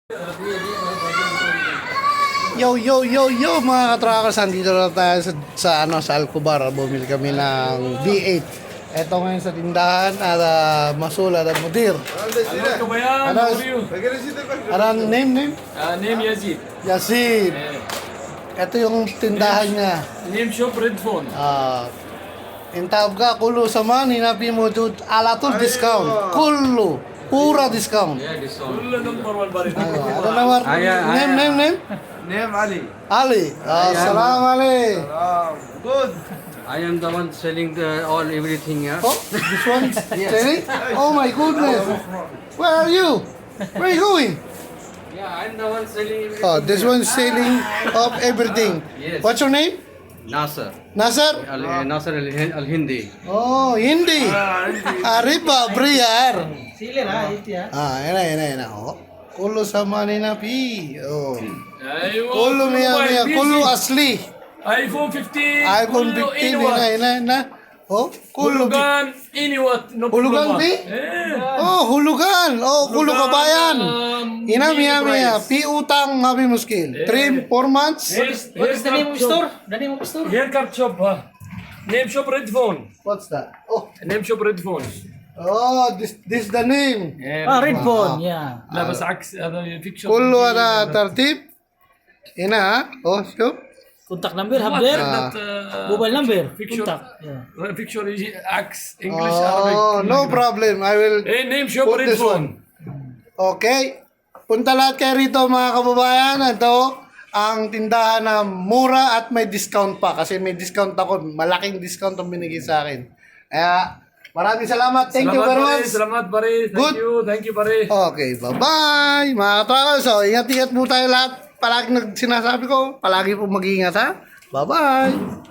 Yo mga ka-truckers, andito na tayo sa Alcobar. Bumili kami ng V8. Ito ngayon sa tindahan at Masula at Mudir. Ano name? Name Yazid. Yasin. Ito yung tindahan niya. Name shop Red Phone. Intawag ka, kulo sa money na pimudud alatul discount. Kulo. Pura discount. Kulla number one barit. Ano naman? Name? Name Ali. Ali. Assalamu alaikum. Good. I am the one selling all everything here. Oh, this one? Selling? Oh my goodness. Where are you? Where are you going? Yeah, I am the one selling everything. Oh, this one is selling of everything. Yes. What's your name? Nasser. Nasser? Nasser Al-Hindi. Oh, Hindi. Arriba, Briar. Sili na, iti ha. Yan. Oh. Kulo sa money na pi. Oh. Aywa. Kulo miya. Kulo asli. iPhone 15. iPhone Kullu 15. Inuwat. Na. Oh, kulo. Hulugan Inuwat. No Hulugan, problema. pi? Oh, hulugan. Oh, kulo kabayan. Ina miya. Pi utang ngabi muskil. 3-4 months. What is the name of store? The name of store? Haircut shop ha. Name shop Red Phone. What's that? Oh, Name shop Red Phone. this the name. Red phone, yeah. لا بس عكس هذا فيك شوب. كله على ترتيب هنا شوف Contact number, habler. Mobile number. Picture. Contact. Yeah. Picture يجي عكس English Arabic. no problem, I will Name shop put Red this Phone. Okay, punta lahat kayo rito mga kababayan. Ito ang tindahan na mura at may discount pa kasi may discount ako, malaking discount ang binigay sa akin. Kaya maraming salamat, thank you very much. Salamat pare. Good. Thank you pare. Okay, bye-bye mga ka-truckers. So, ingat-ingat po tayo lahat. Palagi sinasabi ko, palagi po mag-iingat ha. Bye-bye.